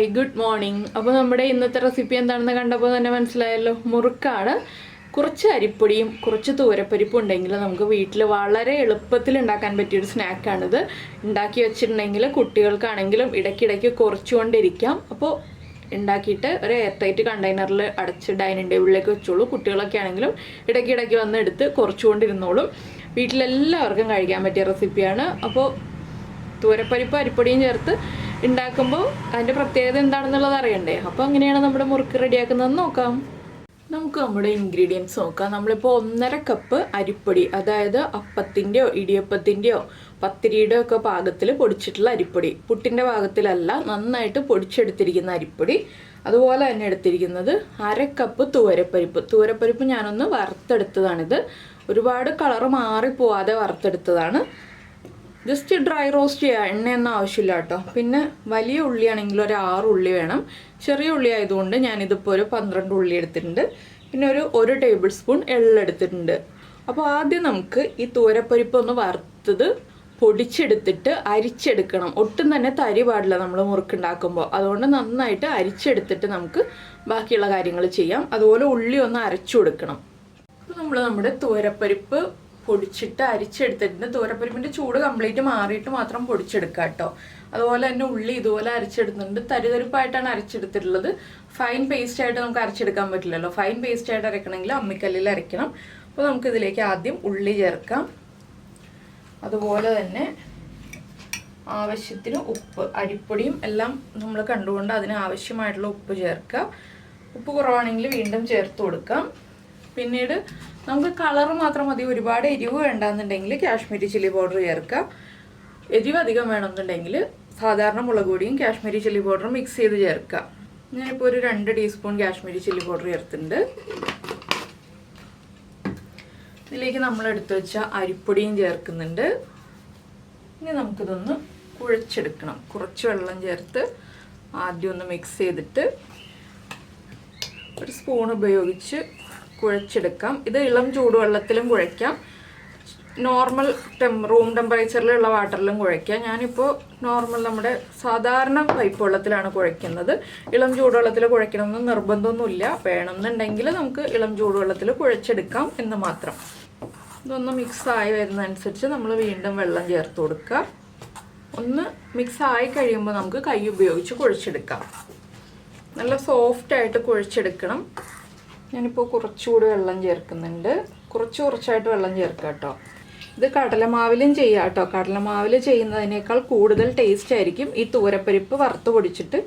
Hi good morning. അപ്പോൾ നമ്മുടെ ഇന്നത്തെ റെസിപ്പി എന്താണെന്ന് കണ്ടപ്പോൾ തന്നെ മനസ്സിലായല്ലോ, മുറുക്കാണ്. കുറച്ച് അരിപ്പൊടിയും കുറച്ച് തൂവരപ്പരിപ്പും ഉണ്ടെങ്കിൽ നമുക്ക് വീട്ടിൽ വളരെ എളുപ്പത്തിൽ ഉണ്ടാക്കാൻ പറ്റിയൊരു സ്നാക്കാണിത്. ഉണ്ടാക്കി വെച്ചിട്ടുണ്ടെങ്കിൽ കുട്ടികൾക്കാണെങ്കിലും ഇടയ്ക്കിടയ്ക്ക് കുറച്ചുകൊണ്ടിരിക്കാം. അപ്പോൾ ഉണ്ടാക്കിയിട്ട് ഒരു എയർ ടൈറ്റ് കണ്ടെയ്നറിൽ അടച്ച് ഡൈനിങ് ടേബിളിലേക്ക് വെച്ചോളൂ. കുട്ടികളൊക്കെ ആണെങ്കിലും ഇടയ്ക്കിടയ്ക്ക് വന്ന് എടുത്ത് കുറച്ചുകൊണ്ടിരുന്നോളും. വീട്ടിലെല്ലാവർക്കും കഴിക്കാൻ പറ്റിയ റെസിപ്പിയാണ്. അപ്പോൾ തൂവരപ്പരിപ്പ് അരിപ്പൊടിയും ചേർത്ത് ഉണ്ടാക്കുമ്പോൾ അതിൻ്റെ പ്രത്യേകത എന്താണെന്നുള്ളത് അറിയണ്ടേ. അപ്പോൾ അങ്ങനെയാണ് നമ്മുടെ മുറുക്ക് റെഡിയാക്കുന്നതെന്ന് നോക്കാം. നമുക്ക് നമ്മുടെ ഇൻഗ്രീഡിയൻസ് നോക്കാം. നമ്മളിപ്പോൾ 1.5 കപ്പ് അരിപ്പൊടി, അതായത് അപ്പത്തിൻ്റെയോ ഇടിയപ്പത്തിൻ്റെയോ പത്തിരിയുടെയോ ഒക്കെ പാകത്തിൽ പൊടിച്ചിട്ടുള്ള അരിപ്പൊടി, പുട്ടിൻ്റെ പാകത്തിലല്ല, നന്നായിട്ട് പൊടിച്ചെടുത്തിരിക്കുന്ന അരിപ്പൊടി. അതുപോലെ തന്നെ എടുത്തിരിക്കുന്നത് 1/2 കപ്പ് തൂവരപ്പരിപ്പ്. തൂവരപ്പരിപ്പ് ഞാനൊന്ന് വറുത്തെടുത്തതാണിത്. ഒരുപാട് കളറ് മാറിപ്പോവാതെ വറുത്തെടുത്തതാണ്. ജസ്റ്റ് ഡ്രൈ റോസ്റ്റ് ചെയ്യുക, എണ്ണയൊന്നും ആവശ്യമില്ല കേട്ടോ. പിന്നെ വലിയ ഉള്ളിയാണെങ്കിൽ ഒരു 6 ഉള്ളി വേണം. ചെറിയ ഉള്ളി ആയതുകൊണ്ട് ഞാനിതിപ്പോൾ ഒരു 12 ഉള്ളി എടുത്തിട്ടുണ്ട്. പിന്നെ ഒരു ടേബിൾ സ്പൂൺ എള്ളെടുത്തിട്ടുണ്ട്. അപ്പോൾ ആദ്യം നമുക്ക് ഈ തൂവരപ്പരിപ്പ് ഒന്ന് വറുത്തത് പൊടിച്ചെടുത്തിട്ട് അരിച്ചെടുക്കണം. ഒട്ടും തന്നെ തരി പാടില്ല നമ്മൾ മുറുക്കുണ്ടാക്കുമ്പോൾ. അതുകൊണ്ട് നന്നായിട്ട് അരിച്ചെടുത്തിട്ട് നമുക്ക് ബാക്കിയുള്ള കാര്യങ്ങൾ ചെയ്യാം. അതുപോലെ ഉള്ളി ഒന്ന് അരച്ചു കൊടുക്കണം. അപ്പോൾ നമ്മൾ നമ്മുടെ തൂവരപ്പരിപ്പ് പൊടിച്ചിട്ട് അരിച്ചെടുത്തിട്ടുണ്ട്. തൂവരപ്പരിപ്പിൻ്റെ ചൂട് കംപ്ലീറ്റ് മാറിയിട്ട് മാത്രം പൊടിച്ചെടുക്കുക കേട്ടോ. അതുപോലെ തന്നെ ഉള്ളി ഇതുപോലെ അരച്ചെടുത്തിട്ടുണ്ട്. തരിതരിപ്പായിട്ടാണ് അരച്ചെടുത്തിട്ടുള്ളത്. ഫൈൻ പേസ്റ്റ് ആയിട്ട് നമുക്ക് അരച്ചെടുക്കാൻ പറ്റില്ലല്ലോ. ഫൈൻ പേസ്റ്റ് ആയിട്ട് അരക്കണമെങ്കിൽ അമ്മിക്കല്ലിൽ അരയ്ക്കണം. അപ്പോൾ നമുക്കിതിലേക്ക് ആദ്യം ഉള്ളി ചേർക്കാം. അതുപോലെ തന്നെ ആവശ്യത്തിന് ഉപ്പ്, അരിപ്പൊടിയും എല്ലാം നമ്മൾ കണ്ടുകൊണ്ട് അതിന് ആവശ്യമായിട്ടുള്ള ഉപ്പ് ചേർക്കുക. ഉപ്പ് കുറവാണെങ്കിൽ വീണ്ടും ചേർത്ത് കൊടുക്കാം. പിന്നീട് നമുക്ക് കളർ മാത്രം മതി. ഒരുപാട് എരിവ് വേണ്ടാന്നുണ്ടെങ്കിൽ കാശ്മീരി ചില്ലി പൗഡർ ചേർക്കുക. എരിവ് അധികം വേണമെന്നുണ്ടെങ്കിൽ സാധാരണ മുളക് പൊടിയും കാശ്മീരി ചില്ലി പൗഡറും മിക്സ് ചെയ്ത് ചേർക്കുക. ഞാനിപ്പോൾ ഒരു 2 ടീസ്പൂൺ കാശ്മീരി ചില്ലി പൗഡർ ചേർത്തിട്ടുണ്ട്. ഇതിലേക്ക് നമ്മൾ എടുത്തു വെച്ച അരിപ്പൊടിയും ചേർക്കുന്നുണ്ട്. ഇനി നമുക്കിതൊന്ന് കുഴച്ചെടുക്കണം. കുറച്ച് വെള്ളം ചേർത്ത് ആദ്യം ഒന്ന് മിക്സ് ചെയ്തിട്ട് ഒരു സ്പൂൺ ഉപയോഗിച്ച് കുഴച്ചെടുക്കാം. ഇത് ഇളം ചൂടുവെള്ളത്തിലും കുഴയ്ക്കാം, നോർമൽ റൂം ടെമ്പറേച്ചറിലുള്ള വാട്ടറിലും കുഴയ്ക്കാം. ഞാനിപ്പോൾ നോർമൽ നമ്മുടെ സാധാരണ പൈപ്പ് വെള്ളത്തിലാണ് കുഴയ്ക്കുന്നത്. ഇളം ചൂടുവെള്ളത്തിൽ കുഴയ്ക്കണമെന്ന് നിർബന്ധമൊന്നുമില്ല. വേണമെന്നുണ്ടെങ്കിൽ നമുക്ക് ഇളം ചൂടുവെള്ളത്തിൽ കുഴച്ചെടുക്കാം എന്ന് മാത്രം. ഇതൊന്ന് മിക്സായി വരുന്നതനുസരിച്ച് നമ്മൾ വീണ്ടും വെള്ളം ചേർത്ത് കൊടുക്കുക. ഒന്ന് മിക്സായി കഴിയുമ്പോൾ നമുക്ക് കൈ ഉപയോഗിച്ച് കുഴച്ചെടുക്കാം. നല്ല സോഫ്റ്റായിട്ട് കുഴച്ചെടുക്കണം. ഞാനിപ്പോൾ കുറച്ചുകൂടി വെള്ളം ചേർക്കുന്നുണ്ട്. കുറച്ചായിട്ട് വെള്ളം ചേർക്കുക കേട്ടോ. ഇത് കടലമാവിലും ചെയ്യാം കേട്ടോ. കടലമാവിൽ ചെയ്യുന്നതിനേക്കാൾ കൂടുതൽ ടേസ്റ്റ് ആയിരിക്കും ഈ തൂവരപ്പരിപ്പ് വറുത്ത് പൊടിച്ചിട്ട്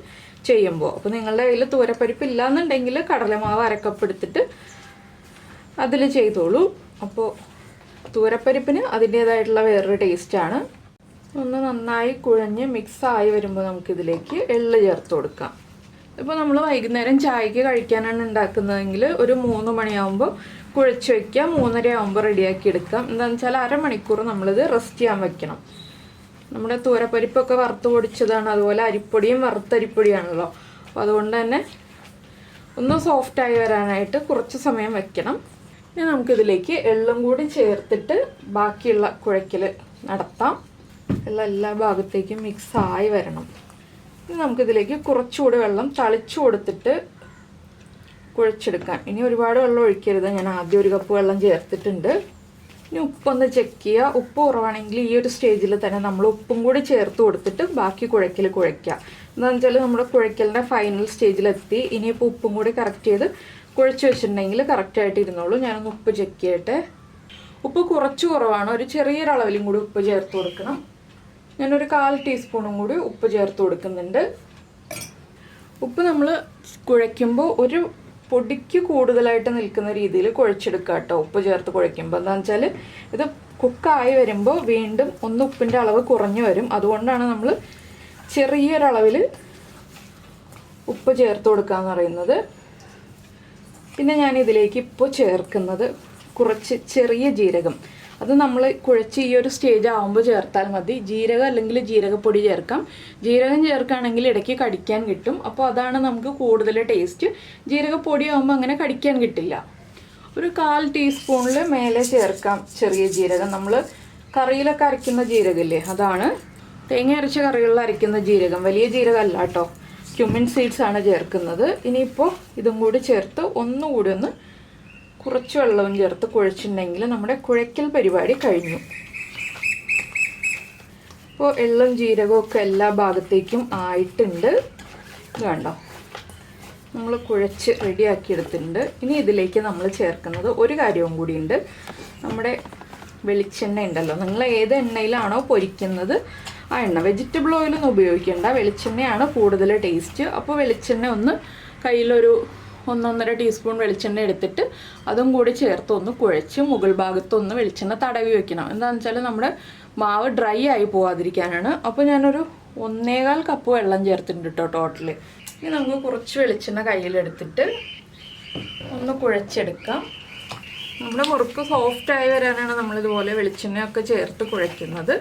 ചെയ്യുമ്പോൾ. അപ്പോൾ നിങ്ങളുടെ കയ്യിൽ തൂവരപ്പരിപ്പ് ഇല്ലയെന്നുണ്ടെങ്കിൽ കടലമാവ് അരക്കപ്പെടുത്തിട്ട് അതിൽ ചെയ്തോളൂ. അപ്പോൾ തൂവരപ്പരിപ്പിന് അതിൻ്റേതായിട്ടുള്ള വേറൊരു ടേസ്റ്റാണ്. ഒന്ന് നന്നായി കുഴഞ്ഞ് മിക്സായി വരുമ്പോൾ നമുക്കിതിലേക്ക് എള്ള് ചേർത്ത് കൊടുക്കാം. ഇപ്പോൾ നമ്മൾ വൈകുന്നേരം ചായക്ക് കഴിക്കാനാണ് ഉണ്ടാക്കുന്നതെങ്കിൽ ഒരു 3 മണിയാകുമ്പോൾ കുഴച്ച് വയ്ക്കുക. 3:30 ആകുമ്പോൾ റെഡിയാക്കി എടുക്കാം. എന്താണെന്ന് വെച്ചാൽ അരമണിക്കൂർ നമ്മളിത് റെസ്റ്റ് ചെയ്യാൻ വെക്കണം. നമ്മുടെ തൂവരപ്പരിപ്പൊക്കെ വറുത്ത് പൊടിച്ചതാണ്. അതുപോലെ അരിപ്പൊടിയും വറുത്തരിപ്പൊടിയാണല്ലോ. അപ്പോൾ അതുകൊണ്ട് തന്നെ ഒന്ന് സോഫ്റ്റായി വരാനായിട്ട് കുറച്ച് സമയം വെക്കണം. ഇനി നമുക്കിതിലേക്ക് എള്ളും കൂടി ചേർത്തിട്ട് ബാക്കിയുള്ള കുഴയ്ക്കൽ നടത്താം. എല്ലാ ഭാഗത്തേക്കും മിക്സായി വരണം. ഇനി നമുക്കിതിലേക്ക് കുറച്ചുകൂടി വെള്ളം തളിച്ചു കൊടുത്തിട്ട് കുഴച്ചെടുക്കാം. ഇനി ഒരുപാട് വെള്ളം ഒഴിക്കരുത്. ഞാൻ ആദ്യം 1 കപ്പ് വെള്ളം ചേർത്തിട്ടുണ്ട്. ഇനി ഉപ്പൊന്ന് ചെക്ക് ചെയ്യുക. ഉപ്പ് കുറവാണെങ്കിൽ ഈ ഒരു സ്റ്റേജിൽ തന്നെ നമ്മൾ ഉപ്പും കൂടി ചേർത്ത് കൊടുത്തിട്ട് ബാക്കി കുഴയ്ക്കുക. എന്താണെന്ന് വെച്ചാൽ നമ്മുടെ കുഴയ്ക്കലിൻ്റെ ഫൈനൽ സ്റ്റേജിലെത്തി. ഇനിയിപ്പോൾ ഉപ്പും കൂടി കറക്റ്റ് ചെയ്ത് കുഴച്ച് വെച്ചിട്ടുണ്ടെങ്കിൽ കറക്റ്റായിട്ട് ഇരുന്നോളൂ. ഞാനൊന്ന് ഉപ്പ് ചെക്ക് ചെയ്യട്ടെ. ഉപ്പ് കുറവാണ്. ഒരു ചെറിയൊരളവിലും കൂടി ഉപ്പ് ചേർത്ത് കൊടുക്കണം. ഞാനൊരു 1/4 ടീസ്പൂണും കൂടി ഉപ്പ് ചേർത്ത് കൊടുക്കുന്നുണ്ട്. ഉപ്പ് നമ്മൾ കുഴയ്ക്കുമ്പോൾ ഒരു പൊടിക്ക് കൂടുതലായിട്ട് നിൽക്കുന്ന രീതിയിൽ കുഴച്ചെടുക്കുക കേട്ടോ. ഉപ്പ് ചേർത്ത് കുഴയ്ക്കുമ്പോൾ എന്താണെന്ന് വെച്ചാൽ ഇത് കുക്കായി വരുമ്പോൾ വീണ്ടും ഒന്ന് ഉപ്പിൻ്റെ അളവ് കുറഞ്ഞു വരും. അതുകൊണ്ടാണ് നമ്മൾ ചെറിയൊരളവിൽ ഉപ്പ് ചേർത്ത് കൊടുക്കുക എന്ന് പറയുന്നത്. പിന്നെ ഞാനിതിലേക്ക് ഇപ്പോൾ ചേർക്കുന്നത് കുറച്ച് ചെറിയ ജീരകം. അത് നമ്മൾ കുഴച്ച് ഈ ഒരു സ്റ്റേജ് ആകുമ്പോൾ ചേർത്താൽ മതി. ജീരകം അല്ലെങ്കിൽ ജീരകപ്പൊടി ചേർക്കാം. ജീരകം ചേർക്കുകയാണെങ്കിൽ ഇടയ്ക്ക് കടിക്കാൻ കിട്ടും. അപ്പോൾ അതാണ് നമുക്ക് കൂടുതൽ ടേസ്റ്റ്. ജീരകപ്പൊടി ആകുമ്പോൾ അങ്ങനെ കടിക്കാൻ കിട്ടില്ല. ഒരു 1/4 ടീസ്പൂണിൽ മേലെ ചേർക്കാം ചെറിയ ജീരകം. നമ്മൾ കറിയിലൊക്കെ അരയ്ക്കുന്ന ജീരകമില്ലേ, അതാണ്. തേങ്ങ അരച്ച കറികളിൽ അരയ്ക്കുന്ന ജീരകം, വലിയ ജീരകം അല്ല കേട്ടോ. ക്യുമിൻ സീഡ്സ് ആണ് ചേർക്കുന്നത്. ഇനിയിപ്പോൾ ഇതും കൂടി ചേർത്ത് ഒന്നുകൂടി ഒന്ന് കുറച്ച് വെള്ളവും ചേർത്ത് കുഴച്ചിട്ടുണ്ടെങ്കിൽ നമ്മുടെ കുഴയ്ക്കൽ പരിപാടി കഴിഞ്ഞു. ഇപ്പോൾ എള്ളും ജീരകവും ഒക്കെ എല്ലാ ഭാഗത്തേക്കും ആയിട്ടുണ്ട്. ഇത് കണ്ടോ, നമ്മൾ കുഴച്ച് റെഡിയാക്കി എടുത്തിട്ടുണ്ട്. ഇനി ഇതിലേക്ക് നമ്മൾ ചേർക്കുന്നത് ഒരു കാര്യവും കൂടിയുണ്ട്. നമ്മുടെ വെളിച്ചെണ്ണ ഉണ്ടല്ലോ, നിങ്ങൾ ഏത് എണ്ണയിലാണോ പൊരിക്കുന്നത് ആ എണ്ണ, വെജിറ്റബിൾ ഓയിലൊന്നും ഉപയോഗിക്കേണ്ട, വെളിച്ചെണ്ണയാണ് കൂടുതൽ ടേസ്റ്റ്. അപ്പോൾ വെളിച്ചെണ്ണ ഒന്ന് കയ്യിലൊരു 1-1.5 ടീസ്പൂൺ വെളിച്ചെണ്ണ എടുത്തിട്ട് അതും കൂടി ചേർത്ത് ഒന്ന് കുഴച്ച് മുകൾ ഭാഗത്തൊന്ന് വെളിച്ചെണ്ണ തടവി വെക്കണം. എന്താണെന്ന് വെച്ചാൽ നമ്മുടെ മാവ് ഡ്രൈ ആയി പോവാതിരിക്കാനാണ്. അപ്പോൾ ഞാനൊരു 1.25 കപ്പ് വെള്ളം ചേർത്തിട്ടുണ്ട് കേട്ടോ ടോട്ടൽ. ഇനി നമുക്ക് കുറച്ച് വെളിച്ചെണ്ണ കയ്യിലെടുത്തിട്ട് ഒന്ന് കുഴച്ചെടുക്കാം. നമ്മുടെ മുറുക്ക് സോഫ്റ്റായി വരാനാണ് നമ്മളിതുപോലെ വെളിച്ചെണ്ണയൊക്കെ ചേർത്ത് കുഴയ്ക്കുന്നത്.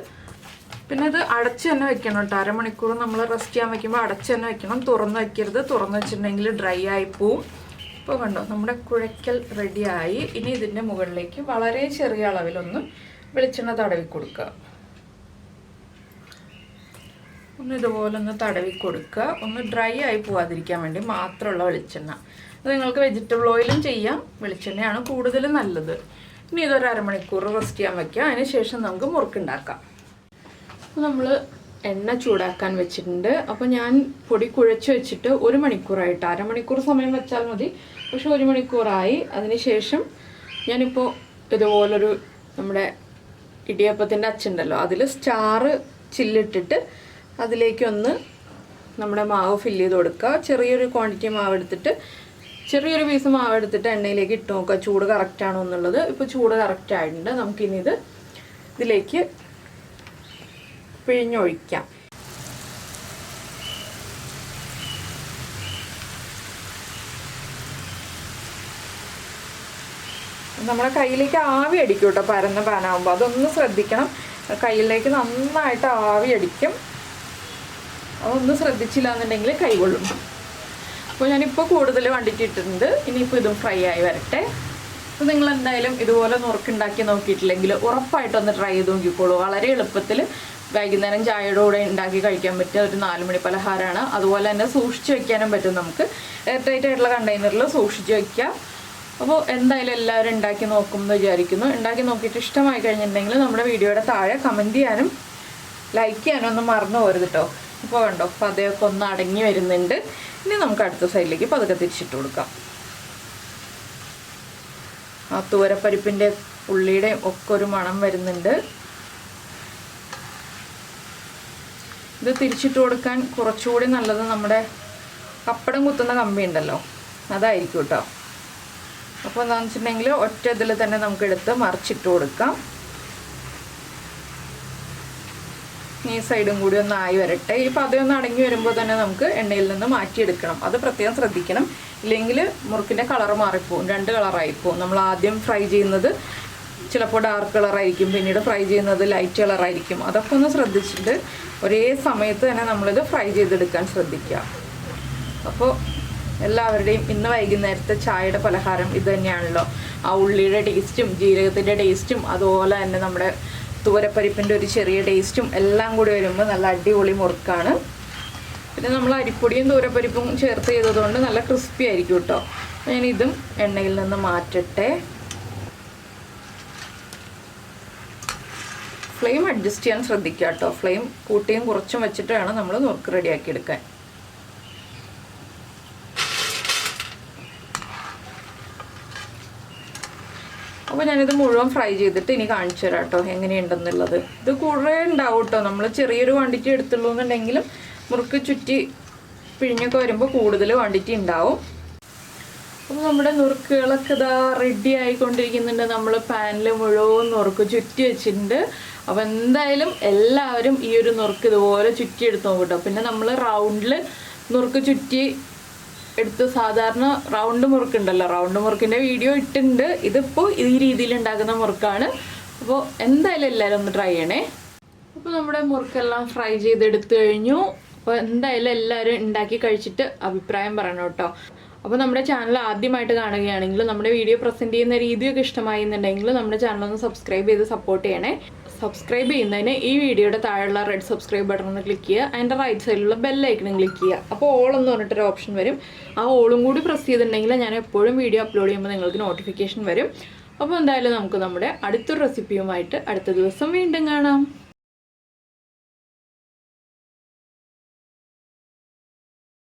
പിന്നെ ഇത് അടച്ച് തന്നെ വെക്കണം കേട്ടോ. അരമണിക്കൂർ നമ്മൾ റെസ്റ്റ് ചെയ്യാൻ വെക്കുമ്പോൾ അടച്ച് തന്നെ വെക്കണം, തുറന്ന് വെക്കരുത്. തുറന്ന് വെച്ചിട്ടുണ്ടെങ്കിൽ ഡ്രൈ ആയി പോവും. ഇപ്പോൾ കണ്ടോ, നമ്മുടെ കുഴയ്ക്കൽ റെഡിയായി. ഇനി ഇതിൻ്റെ മുകളിലേക്ക് വളരെ ചെറിയ അളവിലൊന്ന് വെളിച്ചെണ്ണ തടവി കൊടുക്കുക. ഒന്ന് ഇതുപോലെ ഒന്ന് തടവി കൊടുക്കുക, ഒന്ന് ഡ്രൈ ആയി പോവാതിരിക്കാൻ വേണ്ടി മാത്രമുള്ള വെളിച്ചെണ്ണ. അത് നിങ്ങൾക്ക് വെജിറ്റബിൾ ഓയിലും ചെയ്യാം, വെളിച്ചെണ്ണയാണ് കൂടുതൽ നല്ലത്. ഇനി ഇതൊരു അരമണിക്കൂർ റെസ്റ്റ് ചെയ്യാൻ വയ്ക്കുക. അതിന് ശേഷം നമുക്ക് മുറുക്കുണ്ടാക്കാം. അപ്പോൾ നമ്മൾ എണ്ണ ചൂടാക്കാൻ വെച്ചിട്ടുണ്ട്. അപ്പോൾ ഞാൻ പൊടി കുഴച്ച് വെച്ചിട്ട് 1 മണിക്കൂറായിട്ട്, അരമണിക്കൂർ സമയം വെച്ചാൽ മതി, പക്ഷെ 1 മണിക്കൂറായി. അതിന് ശേഷം ഞാനിപ്പോൾ ഇതുപോലൊരു നമ്മുടെ ഇടിയപ്പത്തിൻ്റെ അച്ചുണ്ടല്ലോ, അതിൽ സ്റ്റാർ ചില്ലിട്ടിട്ട് അതിലേക്കൊന്ന് നമ്മുടെ മാവ് ഫില്ല് ചെയ്ത് കൊടുക്കുക. ചെറിയൊരു ക്വാണ്ടിറ്റി മാവ് എടുത്തിട്ട്, ചെറിയൊരു പീസ് മാവ് എടുത്തിട്ട് എണ്ണയിലേക്ക് ഇട്ട് നോക്കുക ചൂട് കറക്റ്റാണോ എന്നുള്ളത്. ഇപ്പോൾ ചൂട് കറക്റ്റ് ആയിട്ടുണ്ട്. നമുക്കിനി ഇതിലേക്ക് പിഴിഞ്ഞൊഴിക്കാം. നമ്മുടെ കയ്യിലേക്ക് ആവി അടിക്കും കേട്ടോ പരന്ന പാനാകുമ്പോൾ, അതൊന്ന് ശ്രദ്ധിക്കണം. കയ്യിലേക്ക് നന്നായിട്ട് ആവി അടിക്കും, അതൊന്നും ശ്രദ്ധിച്ചില്ല എന്നുണ്ടെങ്കിൽ കൈകൊള്ളും. അപ്പോൾ ഞാനിപ്പോൾ കൂടുതൽ ക്വാണ്ടിറ്റി ഇട്ടിട്ടുണ്ട്. ഇനിയിപ്പോൾ ഇതും ഫ്രൈ ആയി വരട്ടെ. അപ്പോൾ നിങ്ങൾ എന്തായാലും ഇതുപോലെ നുറുക്കുണ്ടാക്കി നോക്കിയിട്ടില്ലെങ്കിൽ ഉറപ്പായിട്ടൊന്ന് ട്രൈ ചെയ്ത് നോക്കിക്കോളൂ. വളരെ എളുപ്പത്തിൽ വൈകുന്നേരം ചായയുടെ കൂടെ ഉണ്ടാക്കി കഴിക്കാൻ പറ്റിയ ഒരു 4 മണി പലഹാരമാണ്. അതുപോലെ തന്നെ സൂക്ഷിച്ച് വെക്കാനും പറ്റും. നമുക്ക് എയർ ടൈറ്റ് ആയിട്ടുള്ള കണ്ടെയ്നറിൽ സൂക്ഷിച്ച് വയ്ക്കുക. അപ്പോൾ എന്തായാലും എല്ലാവരും ഉണ്ടാക്കി നോക്കുമെന്ന് വിചാരിക്കുന്നു. ഉണ്ടാക്കി നോക്കിയിട്ട് ഇഷ്ടമായി കഴിഞ്ഞിട്ടുണ്ടെങ്കിൽ നമ്മുടെ വീഡിയോയുടെ താഴെ കമൻറ്റ് ചെയ്യാനും ലൈക്ക് ചെയ്യാനും ഒന്നും മറന്നു പോരുത് കേട്ടോ. ഇപ്പോൾ കണ്ടോ, പതയൊക്കെ ഒന്ന് അടങ്ങി വരുന്നുണ്ട്. ഇനി നമുക്ക് അടുത്ത സൈഡിലേക്ക് പതുക്കെ തിരിച്ചിട്ട് കൊടുക്കാം. ആ തൂവരപ്പരിപ്പിൻ്റെ ഉള്ളിയുടെയും ഒക്കെ ഒരു മണം വരുന്നുണ്ട്. ഇത് തിരിച്ചിട്ട് കൊടുക്കാൻ കുറച്ചുകൂടി നല്ലത് നമ്മുടെ പപ്പടം കുത്തുന്ന കമ്പി ഉണ്ടല്ലോ, അതായിരിക്കും കേട്ടോ. അപ്പോൾ എന്താണെന്ന് വെച്ചിട്ടുണ്ടെങ്കിൽ ഒറ്റ ഇതിൽ തന്നെ നമുക്കെടുത്ത് മറിച്ചിട്ട് കൊടുക്കാം. ഈ സൈഡും കൂടി ഒന്ന് ആയി വരട്ടെ. ഈ പതയൊന്ന് അടങ്ങി വരുമ്പോൾ തന്നെ നമുക്ക് എണ്ണയിൽ നിന്ന് മാറ്റിയെടുക്കണം. അത് പ്രത്യേകം ശ്രദ്ധിക്കണം, ഇല്ലെങ്കിൽ മുറുക്കിൻ്റെ കളർ മാറിപ്പോവും, 2 കളറായിപ്പോവും. നമ്മൾ ആദ്യം ഫ്രൈ ചെയ്യുന്നത് ചിലപ്പോൾ ഡാർക്ക് കളറായിരിക്കും, പിന്നീട് ഫ്രൈ ചെയ്യുന്നത് ലൈറ്റ് കളറായിരിക്കും. അതൊക്കെ ഒന്ന് ശ്രദ്ധിച്ചിട്ട് ഒരേ സമയത്ത് തന്നെ നമ്മളിത് ഫ്രൈ ചെയ്തെടുക്കാൻ ശ്രദ്ധിക്കുക. അപ്പോൾ എല്ലാവരുടെയും ഇന്ന് വൈകുന്നേരത്തെ ചായയുടെ പലഹാരം ഇത് തന്നെയാണല്ലോ. ആ ഉള്ളിയുടെ ടേസ്റ്റും ജീരകത്തിൻ്റെ ടേസ്റ്റും അതുപോലെ തന്നെ നമ്മുടെ തൂവരപ്പരിപ്പിൻ്റെ ഒരു ചെറിയ ടേസ്റ്റും എല്ലാം കൂടി വരുമ്പോൾ നല്ല അടിപൊളി മുറുക്കാണ്. പിന്നെ നമ്മൾ അരിപ്പൊടിയും തൂവരപ്പരിപ്പും ചേർത്ത് ചെയ്തതുകൊണ്ട് നല്ല ക്രിസ്പി ആയിരിക്കും കേട്ടോ. ഞാനിതും എണ്ണയിൽ നിന്ന് മാറ്റട്ടെ. ഫ്ലെയിം അഡ്ജസ്റ്റ് ചെയ്യാൻ ശ്രദ്ധിക്കുക കേട്ടോ. ഫ്ലെയിം കൂട്ടിയും കുറച്ചും വെച്ചിട്ട് വേണം നമ്മൾ നുറുക്ക് റെഡിയാക്കി എടുക്കാൻ. അപ്പോൾ ഞാനിത് മുഴുവൻ ഫ്രൈ ചെയ്തിട്ട് ഇനി കാണിച്ചു തരാം കേട്ടോ എങ്ങനെയുണ്ടെന്നുള്ളത്. ഇത് കുറേ ഉണ്ടാവും കേട്ടോ. നമ്മൾ ചെറിയൊരു ക്വാണ്ടിറ്റി എടുത്തുള്ളൂ എന്നുണ്ടെങ്കിലും മുറുക്ക് ചുറ്റി പിഴിഞ്ഞൊക്കെ വരുമ്പോൾ കൂടുതൽ ക്വാണ്ടിറ്റി ഉണ്ടാവും. അപ്പോൾ നമ്മുടെ നുറുക്കുകളൊക്കെ ഇതാ റെഡി ആയിക്കൊണ്ടിരിക്കുന്നുണ്ട്. നമ്മൾ പാനിൽ മുഴുവൻ നുറുക്ക് ചുറ്റി വെച്ചിട്ടുണ്ട്. അപ്പോൾ എന്തായാലും എല്ലാവരും ഈ ഒരു നുറുക്ക് ഇതുപോലെ ചുറ്റി എടുത്ത് നോക്കും കേട്ടോ. പിന്നെ നമ്മൾ റൗണ്ടിൽ നുറുക്ക് ചുറ്റി എടുത്ത് സാധാരണ റൗണ്ട് മുറുക്കുണ്ടല്ലോ, റൗണ്ട് മുറുക്കിൻ്റെ വീഡിയോ ഇട്ടിട്ടുണ്ട്. ഇതിപ്പോൾ ഈ രീതിയിൽ ഉണ്ടാക്കുന്ന മുറുക്കാണ്. അപ്പോൾ എന്തായാലും എല്ലാവരും ഒന്ന് ട്രൈ ചെയ്യണേ. അപ്പോൾ നമ്മുടെ മുറുക്കെല്ലാം ഫ്രൈ ചെയ്തെടുത്തു കഴിഞ്ഞു. അപ്പോൾ എന്തായാലും എല്ലാവരും ഉണ്ടാക്കി കഴിച്ചിട്ട് അഭിപ്രായം പറയണം കേട്ടോ. അപ്പോൾ നമ്മുടെ ചാനൽ ആദ്യമായിട്ട് കാണുകയാണെങ്കിൽ നമ്മുടെ വീഡിയോ പ്രസൻറ്റ് ചെയ്യുന്ന രീതിയൊക്കെ ഇഷ്ടമായി എന്നുണ്ടെങ്കിൽ നമ്മുടെ ചാനൽ ഒന്ന് സബ്സ്ക്രൈബ് ചെയ്ത് സപ്പോർട്ട് ചെയ്യണേ. സബ്സ്ക്രൈബ് ചെയ്യുന്നതിന് ഈ വീഡിയോയുടെ താഴെയുള്ള റെഡ് സബ്സ്ക്രൈബ് ബട്ടൺ ഒന്ന് ക്ലിക്ക് ചെയ്യുക. അതിൻ്റെ റൈറ്റ് സൈഡിലുള്ള ബെല്ലൈക്കണും ക്ലിക്ക് ചെയ്യുക. അപ്പോൾ ഓൾ എന്ന് പറഞ്ഞിട്ടൊരു ഓപ്ഷൻ വരും. ആ ഓളും കൂടി പ്രസ് ചെയ്തിട്ടുണ്ടെങ്കിൽ ഞാൻ എപ്പോഴും വീഡിയോ അപ്ലോഡ് ചെയ്യുമ്പോൾ നിങ്ങൾക്ക് നോട്ടിഫിക്കേഷൻ വരും. അപ്പോൾ എന്തായാലും നമുക്ക് നമ്മുടെ അടുത്തൊരു റെസിപ്പിയുമായിട്ട് അടുത്ത ദിവസം വീണ്ടും കാണാം.